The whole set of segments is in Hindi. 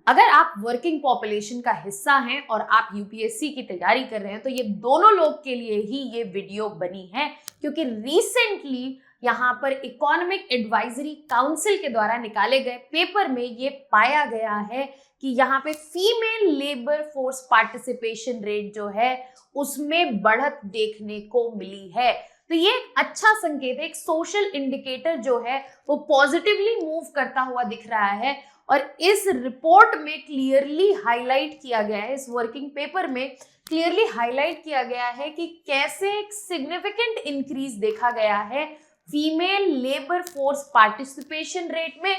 अगर आप वर्किंग पॉपुलेशन का हिस्सा हैं और आप यूपीएससी की तैयारी कर रहे हैं तो ये दोनों लोग के लिए ही ये वीडियो बनी है, क्योंकि रिसेंटली यहाँ पर इकोनॉमिक एडवाइजरी काउंसिल के द्वारा निकाले गए पेपर में ये पाया गया है कि यहाँ पे female labour force participation rate जो है उसमें बढ़त देखने को मिली है। तो ये एक अच्छा संकेत है, एक सोशल इंडिकेटर जो है वो पॉजिटिवली मूव करता हुआ दिख रहा है। और इस रिपोर्ट में क्लियरली हाईलाइट किया गया है, इस वर्किंग पेपर में क्लियरली हाईलाइट किया गया है कि कैसे एक सिग्निफिकेंट इंक्रीज देखा गया है female labour force participation rate में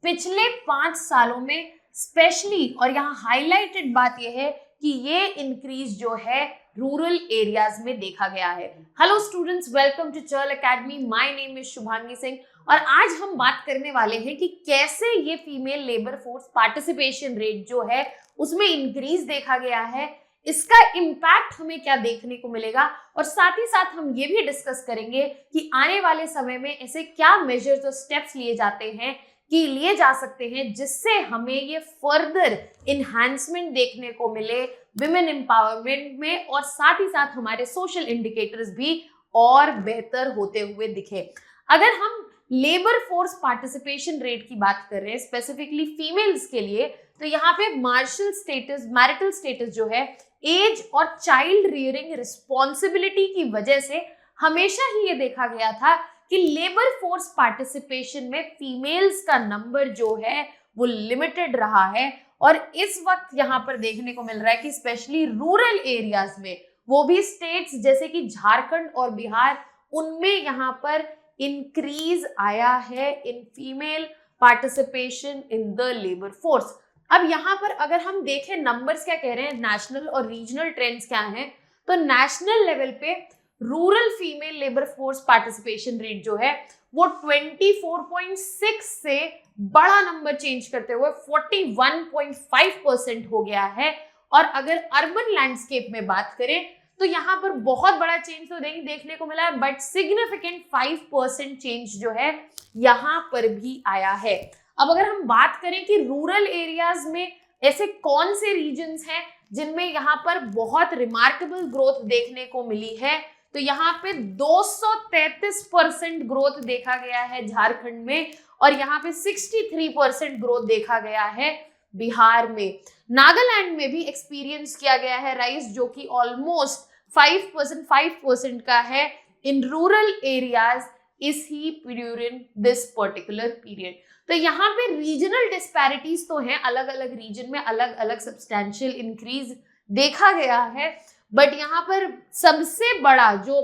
पिछले 5 सालों में स्पेशली। और यहाँ हाईलाइटेड बात यह है कि ये इंक्रीज जो है रूरल एरियाज में देखा गया है। Hello students, welcome to Charl academy. My name is Shubhangi Singh और आज हम बात करने वाले हैं कि कैसे ये female labour force participation rate जो है उसमें इंक्रीज देखा गया है, इसका इम्पैक्ट हमें क्या देखने को मिलेगा। और साथ ही साथ हम ये भी डिस्कस करेंगे कि आने वाले समय में ऐसे क्या मेजर्स और स्टेप्स लिए जा सकते हैं जिससे हमें ये फर्दर इन्हांसमेंट देखने को मिले विमेन एम्पावरमेंट में, और साथ ही साथ हमारे सोशल इंडिकेटर्स भी और बेहतर होते हुए दिखे। अगर हम लेबर फोर्स पार्टिसिपेशन रेट की बात कर रहे हैं स्पेसिफिकली फीमेल्स के लिए, तो यहाँ पे मैरिटल स्टेटस जो है, एज और चाइल्ड रियरिंग रिस्पॉन्सिबिलिटी की वजह से हमेशा ही ये देखा गया था कि लेबर फोर्स पार्टिसिपेशन में फीमेल्स का नंबर जो है वो लिमिटेड रहा है। और इस वक्त यहाँ पर देखने को मिल रहा है कि स्पेशली रूरल एरियाज में, वो भी स्टेट्स जैसे कि झारखंड और बिहार, उनमें यहाँ पर इंक्रीज आया है in female participation in the labour force. अब यहाँ पर अगर हम देखें नंबर्स क्या कह रहे हैं, नेशनल और रीजनल ट्रेंड्स क्या हैं, तो नेशनल लेवल पे rural female labour force participation rate जो है वो 24.6 से बड़ा नंबर चेंज करते हुए 41.5% हो गया है। और अगर अर्बन लैंडस्केप में बात करें तो यहाँ पर बहुत बड़ा चेंज तो देखने को मिला है, बट सिग्निफिकेंट 5% चेंज जो है यहाँ पर भी आया है। अब अगर हम बात करें कि रूरल एरियाज में ऐसे कौन से रीजन्स हैं जिनमें यहाँ पर बहुत रिमार्केबल ग्रोथ देखने को मिली है, तो यहाँ पे 233% ग्रोथ देखा गया है झारखंड में, और यहाँ पे 63% ग्रोथ देखा गया है बिहार में। नागालैंड में भी एक्सपीरियंस किया गया है राइज, जो कि ऑलमोस्ट 5% का है इन रूरल एरियाज इस ही ड्यूरिंग दिस पर्टिकुलर पीरियड। तो यहाँ पे रीजनल डिस्पैरिटीज तो हैं, अलग अलग रीजन में अलग अलग सब्सटैंशियल इंक्रीज देखा गया है, बट यहाँ पर सबसे बड़ा जो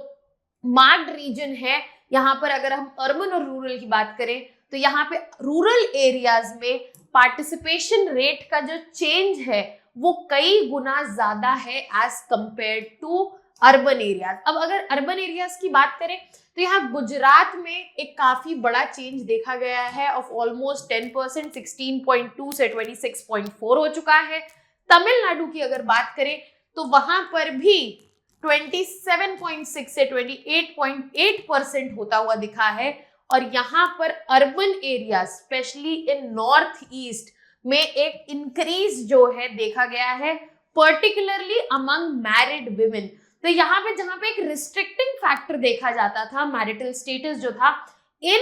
मार्क्ड रीजन है, यहाँ पर अगर हम अर्बन और रूरल की बात करें तो यहाँ पे रूरल एरियाज में पार्टिसिपेशन रेट का जो चेंज है वो कई गुना ज्यादा है as compared to urban areas. अब अगर अर्बन एरियाज की बात करें तो यहाँ गुजरात में एक काफी बड़ा चेंज देखा गया है ऑफ ऑलमोस्ट 10%, 16.2 से 26.4 हो चुका है। तमिलनाडु की अगर बात करें तो वहां पर भी 27.6 से 28.8% होता हुआ दिखा है। और यहाँ पर urban area specially in north east में एक इंक्रीज जो है देखा गया है, पर्टिकुलरली अमंग मैरिड विमेन। तो यहाँ पे जहां पे एक रिस्ट्रिक्टिंग फैक्टर देखा जाता था, मैरिटल स्टेटस जो था, इन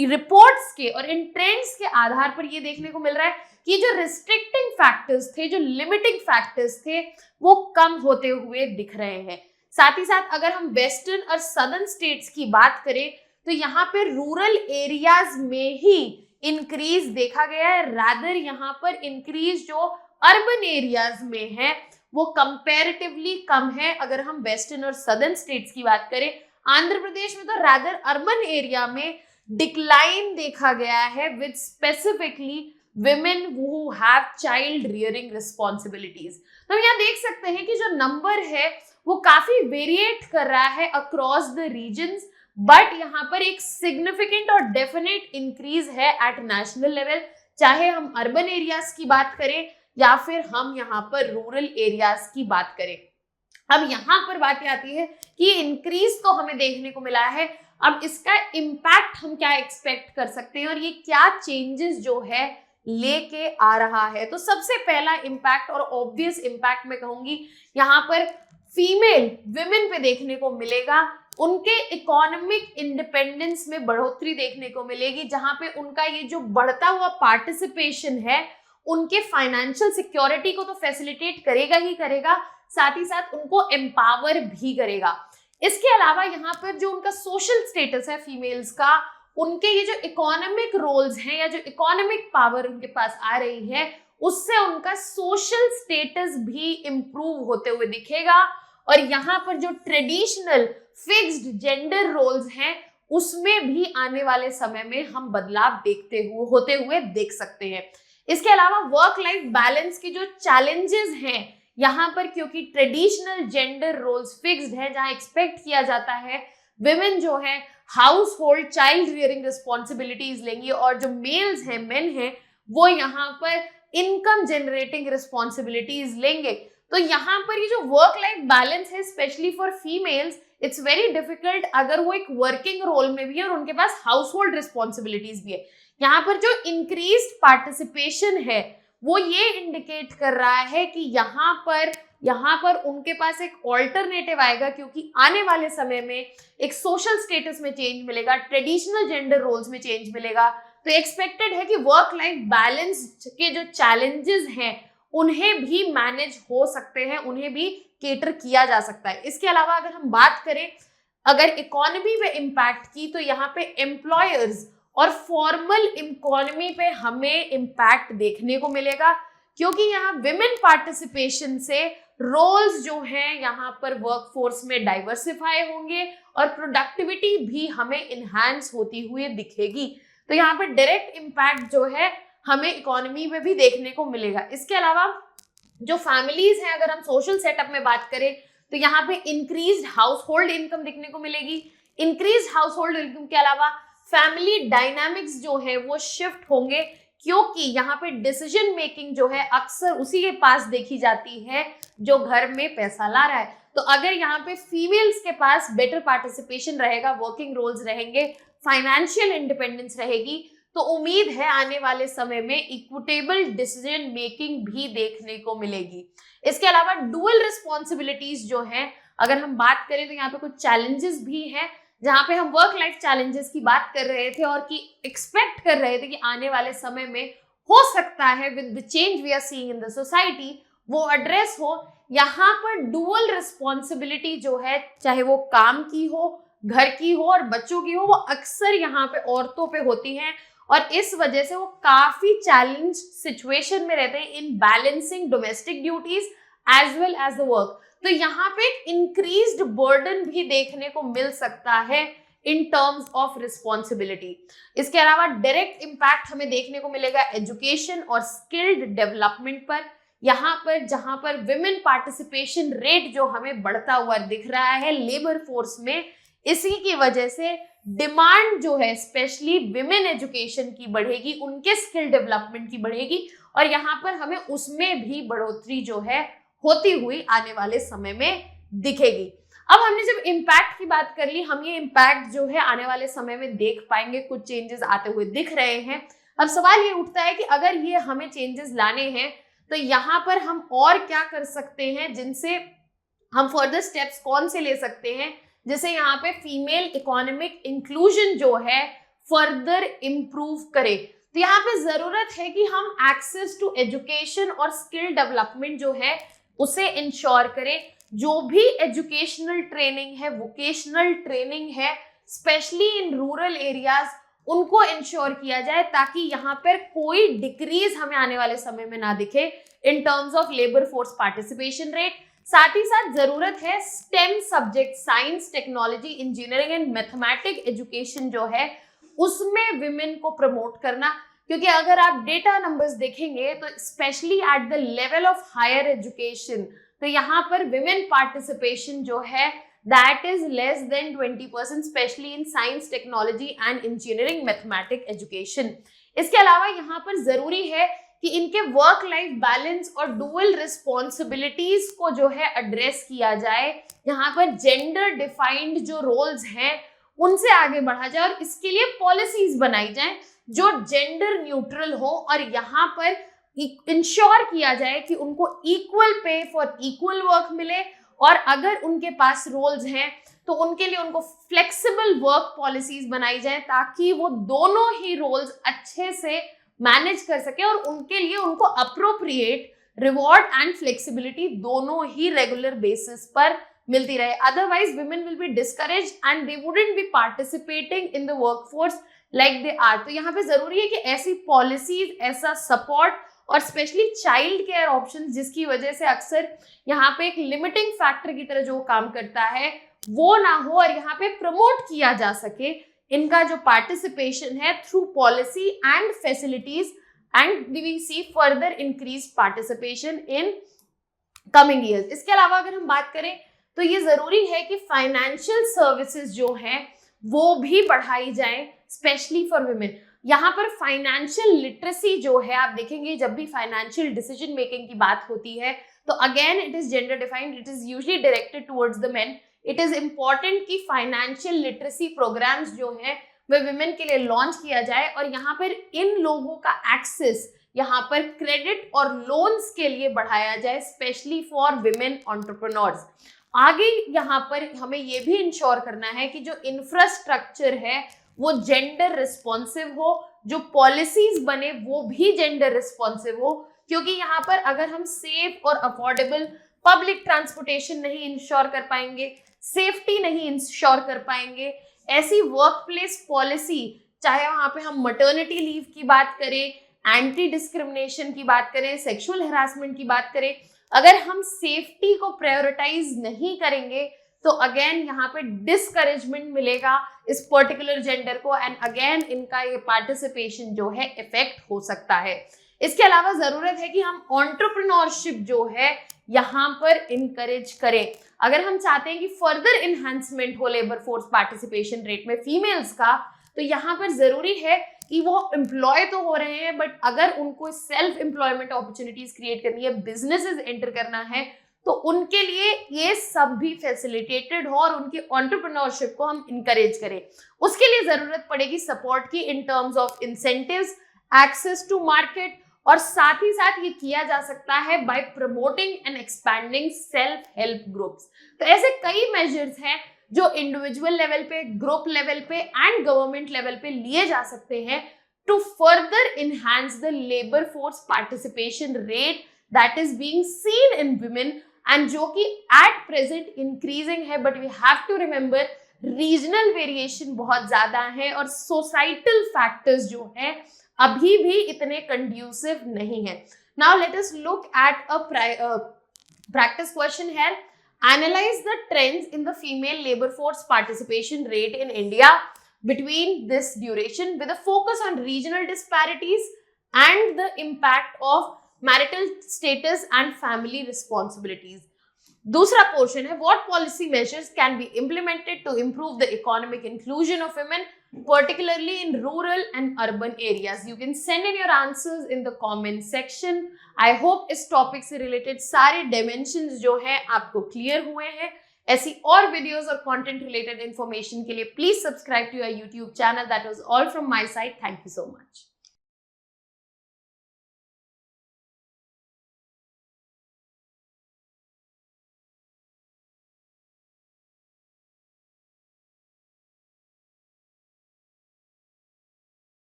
रिपोर्ट्स के और इन ट्रेंड्स के आधार पर ये देखने को मिल रहा है कि जो रिस्ट्रिक्टिंग फैक्टर्स थे, जो लिमिटिंग फैक्टर्स थे, वो कम होते हुए दिख रहे हैं। साथ ही साथ अगर हम वेस्टर्न और सदर्न स्टेट्स की बात करें तो यहाँ पे रूरल एरियाज में ही इंक्रीज देखा गया है, रादर यहाँ पर इंक्रीज जो अर्बन एरियाज में है वो कंपैरेटिवली कम है। अगर हम वेस्टर्न और सदर्न स्टेट्स की बात करें, आंध्र प्रदेश में तो रादर अर्बन एरिया में डिक्लाइन देखा गया है with specifically women who have child rearing responsibilities। तो हम यहाँ देख सकते हैं कि जो नंबर है वो काफी वेरिएट कर रहा है अक्रॉस द रीजन्स, बट यहाँ पर एक सिग्निफिकेंट और डेफिनेट इंक्रीज है एट नेशनल लेवल, चाहे हम अर्बन एरियाज की बात करें या फिर हम यहाँ पर रूरल एरियाज की बात करें। अब यहाँ पर बात आती है कि इंक्रीज तो हमें देखने को मिला है, अब इसका इम्पैक्ट हम क्या एक्सपेक्ट कर सकते हैं और ये क्या चेंजेस जो है लेके आ रहा है। तो सबसे पहला इम्पैक्ट और ऑब्वियस इम्पैक्ट मैं कहूंगी यहाँ पर फीमेल विमेन पे देखने को मिलेगा। उनके इकोनॉमिक इंडिपेंडेंस में बढ़ोतरी देखने को मिलेगी, जहां पे उनका ये जो बढ़ता हुआ पार्टिसिपेशन है उनके फाइनेंशियल सिक्योरिटी को तो फैसिलिटेट करेगा ही करेगा, साथ ही साथ उनको एम्पावर भी करेगा। इसके अलावा यहाँ पर जो उनका सोशल स्टेटस है फीमेल्स का, उनके ये जो इकोनॉमिक रोल्स हैं या जो इकोनॉमिक पावर उनके पास आ रही है, उससे उनका सोशल स्टेटस भी इम्प्रूव होते हुए दिखेगा। और यहाँ पर जो ट्रेडिशनल फिक्स्ड जेंडर रोल्स हैं उसमें भी आने वाले समय में हम बदलाव होते हुए देख सकते हैं। इसके अलावा वर्क लाइफ बैलेंस के जो चैलेंजेस हैं यहाँ पर, क्योंकि ट्रेडिशनल जेंडर रोल्स फिक्स्ड है, जहां एक्सपेक्ट किया जाता है विमेन जो है house hold child rearing responsibilities लेंगी और जो मेल्स हैं मेन हैं वो यहाँ पर इनकम जनरेटिंग रिस्पॉन्सिबिलिटीज लेंगे। तो यहाँ पर ये जो वर्क लाइफ बैलेंस है specially for females, it's very difficult अगर वो एक वर्किंग रोल में भी है और उनके पास हाउस होल्ड रिस्पॉन्सिबिलिटीज भी है। यहाँ पर जो इंक्रीज्ड पार्टिसिपेशन है वो ये इंडिकेट कर रहा है कि यहाँ पर उनके पास एक ऑल्टरनेटिव आएगा, क्योंकि आने वाले समय में एक सोशल स्टेटस में चेंज मिलेगा, ट्रेडिशनल जेंडर रोल्स में चेंज मिलेगा। तो एक्सपेक्टेड है कि वर्क लाइफ बैलेंस के जो चैलेंजेस हैं उन्हें भी मैनेज हो सकते हैं, उन्हें भी केटर किया जा सकता है। इसके अलावा अगर हम बात करें अगर इकोनॉमी पे इम्पैक्ट की, तो यहाँ पे एम्प्लॉयर्स और फॉर्मल इकोनॉमी पे हमें इम्पैक्ट देखने को मिलेगा, क्योंकि यहाँ विमेन पार्टिसिपेशन से रोल्स जो हैं यहाँ पर वर्कफोर्स में डाइवर्सिफाई होंगे और प्रोडक्टिविटी भी हमें इनहैंस होती हुई दिखेगी। तो यहाँ पर डायरेक्ट इम्पैक्ट जो है हमें इकोनॉमी में भी देखने को मिलेगा। इसके अलावा जो फैमिलीज हैं, अगर हम सोशल सेटअप में बात करें तो यहाँ पे इंक्रीज्ड हाउस होल्ड इनकम देखने को मिलेगी। इंक्रीज्ड हाउस होल्ड इनकम के अलावा फैमिली डायनामिक्स जो है वो शिफ्ट होंगे, क्योंकि यहाँ पे डिसीजन मेकिंग जो है अक्सर उसी के पास देखी जाती है जो घर में पैसा ला रहा है। तो अगर यहाँ पे फीमेल्स के पास बेटर पार्टिसिपेशन रहेगा, वर्किंग रोल्स रहेंगे, फाइनेंशियल इंडिपेंडेंस रहेगी, तो उम्मीद है आने वाले समय में इक्विटेबल डिसीजन मेकिंग भी देखने को मिलेगी। इसके अलावा डुअल रिस्पॉन्सिबिलिटीज जो हैं, अगर हम बात करें तो यहाँ पे कुछ चैलेंजेस भी हैं, जहाँ पे हम वर्क लाइफ चैलेंजेस की बात कर रहे थे और कि एक्सपेक्ट कर रहे थे कि आने वाले समय में हो सकता है with the change we are seeing in the society वो एड्रेस हो। यहाँ पर डुअल रिस्पॉन्सिबिलिटी जो है, चाहे वो काम की हो, घर की हो और बच्चों की हो, वो अक्सर यहाँ पे औरतों पे होती हैं और इस वजह से वो काफी चैलेंज सिचुएशन में रहते हैं in balancing domestic duties as well as the work. तो यहाँ पे एक इंक्रीज्ड बर्डन भी देखने को मिल सकता है इन टर्म्स ऑफ रिस्पॉन्सिबिलिटी। इसके अलावा डायरेक्ट इम्पैक्ट हमें देखने को मिलेगा एजुकेशन और स्किल्ड डेवलपमेंट पर। यहाँ पर जहाँ पर विमेन पार्टिसिपेशन रेट जो हमें बढ़ता हुआ दिख रहा है लेबर फोर्स में, इसी की वजह से डिमांड जो है स्पेशली विमेन एजुकेशन की बढ़ेगी, उनके स्किल डेवलपमेंट की बढ़ेगी और यहाँ पर हमें उसमें भी बढ़ोतरी जो है होती हुई आने वाले समय में दिखेगी। अब हमने जब इम्पैक्ट की बात कर ली, हम ये इम्पैक्ट जो है आने वाले समय में देख पाएंगे, कुछ चेंजेस आते हुए दिख रहे हैं। अब सवाल ये उठता है कि अगर ये हमें चेंजेस लाने हैं तो यहाँ पर हम और क्या कर सकते हैं, जिनसे हम फर्दर स्टेप्स कौन से ले सकते हैं जिससे यहाँ पे फीमेल इकोनॉमिक इंक्लूजन जो है फर्दर इम्प्रूव करे। तो यहाँ पे जरूरत है कि हम एक्सेस टू एजुकेशन और स्किल डेवलपमेंट जो है उसे इंश्योर करें। जो भी एजुकेशनल ट्रेनिंग है, वोकेशनल ट्रेनिंग है, स्पेशली इन रूरल एरियाज, उनको इंश्योर किया जाए ताकि यहाँ पर कोई डिक्रीज हमें आने वाले समय में ना दिखे इन terms of labour force participation rate. साथ ही साथ जरूरत है stem subject, science, technology, engineering and mathematic education जो है उसमें विमेन को प्रमोट करना, क्योंकि अगर आप डेटा नंबर्स देखेंगे तो specially at the level of higher education, तो यहाँ पर विमेन पार्टिसिपेशन जो है that is less than 20%, specially in science, technology and engineering mathematic education. इसके अलावा यहाँ पर जरूरी है कि इनके वर्क लाइफ बैलेंस और डुअल रिस्पॉन्सिबिलिटीज को जो है एड्रेस किया जाए। यहाँ पर जेंडर डिफाइंड जो रोल्स हैं उनसे आगे बढ़ा जाए और इसके लिए पॉलिसीज बनाई जाए जो जेंडर न्यूट्रल हो और यहाँ पर इंश्योर किया जाए कि उनको equal pay for equal work मिले, और अगर उनके पास रोल्स हैं तो उनके लिए उनको फ्लेक्सिबल वर्क पॉलिसीज बनाई जाए ताकि वो दोनों ही रोल्स अच्छे से मैनेज कर सके और उनके लिए उनको अप्रोप्रिएट रिवॉर्ड एंड फ्लेक्सिबिलिटी दोनों ही रेगुलर बेसिस पर मिलती रहे। Otherwise women will be discouraged and they wouldn't be participating in the workforce like they are. तो यहाँ पे जरूरी है कि ऐसी पॉलिसीज, ऐसा सपोर्ट और स्पेशली चाइल्ड केयर ऑप्शन, जिसकी वजह से अक्सर यहाँ पे एक लिमिटिंग फैक्टर की तरह जो काम करता है वो ना हो, और यहाँ पे प्रमोट किया जा सके इनका जो पार्टिसिपेशन है through policy and facilities, and we see further increase participation in coming years. इसके अलावा अगर हम बात करें तो ये जरूरी है कि फाइनेंशियल सर्विसेज जो है वो भी बढ़ाई जाए स्पेशली फॉर वुमेन। यहाँ पर फाइनेंशियल लिटरेसी जो है, आप देखेंगे जब भी फाइनेंशियल डिसीजन मेकिंग की बात होती है तो again it is gender defined, it is usually directed towards the main. It is important कि फाइनेंशियल लिटरेसी प्रोग्राम्स जो है वह विमेन के लिए लॉन्च किया जाए, और यहाँ पर इन लोगों का एक्सेस यहाँ पर क्रेडिट और लोन्स के लिए बढ़ाया जाए स्पेशली फॉर विमेन एंटरप्रेन्योर्स। आगे यहाँ पर हमें ये भी इंश्योर करना है कि जो इंफ्रास्ट्रक्चर है वो जेंडर रिस्पॉन्सिव हो, जो पॉलिसीज बने वो भी जेंडर रिस्पॉन्सिव हो, क्योंकि यहाँ पर अगर हम सेफ और अफोर्डेबल पब्लिक ट्रांसपोर्टेशन नहीं इंश्योर कर पाएंगे, सेफ्टी नहीं इंश्योर कर पाएंगे, ऐसी वर्क प्लेस पॉलिसी, चाहे वहां पे हम मटर्निटी लीव की बात करें, एंटी डिस्क्रिमिनेशन की बात करें, सेक्सुअल हैरासमेंट की बात करें, अगर हम सेफ्टी को प्रायोरिटाइज नहीं करेंगे तो अगेन यहाँ पे डिस्करेजमेंट मिलेगा इस पर्टिकुलर जेंडर को, एंड अगेन इनका ये पार्टिसिपेशन जो है इफेक्ट हो सकता है। इसके अलावा जरूरत है कि हम एंटरप्रेन्योरशिप जो है यहाँ पर इनकरेज करें। अगर हम चाहते हैं कि फर्दर इनहैंसमेंट हो लेबर फोर्स पार्टिसिपेशन रेट में फीमेल्स का, तो यहाँ पर जरूरी है कि वो एम्प्लॉय तो हो रहे हैं, बट अगर उनको सेल्फ एम्प्लॉयमेंट अपॉर्चुनिटीज क्रिएट करनी है, बिजनेसेस एंटर करना है, तो उनके लिए ये सब भी फैसिलिटेटेड हो और उनकी एंटरप्रेन्योरशिप को हम इनकरेज करें। उसके लिए जरूरत पड़ेगी सपोर्ट की in terms of incentives, access to market, और साथ ही साथ ये किया जा सकता है by promoting and expanding self help groups. तो ऐसे कई मेजर्स हैं जो इंडिविजुअल लेवल पे, ग्रुप लेवल पे एंड गवर्नमेंट लेवल पे लिए जा सकते हैं to further enhance the labour force participation rate that is being seen in women, and जो कि एट प्रेजेंट इंक्रीजिंग है, but we have to remember regional variation बहुत ज्यादा है और सोसाइटल फैक्टर्स जो है अभी भी इतने कंड्यूसिव नहीं है। Now let us look at a practice question here. Analyze the trends in the female labor force participation rate in India between this duration with a focus on regional disparities and the impact of marital status and family responsibilities. दूसरा पोर्शन है what policy measures can be implemented to improve the economic inclusion of women, particularly in rural and urban areas. You can send in your answers in the comment section. I hope इस टॉपिक से रिलेटेड सारे dimensions जो हैं आपको क्लियर हुए हैं। ऐसी और वीडियोस और कंटेंट रिलेटेड इंफॉर्मेशन के लिए please subscribe to your YouTube channel. That was all from my side. Thank you so much.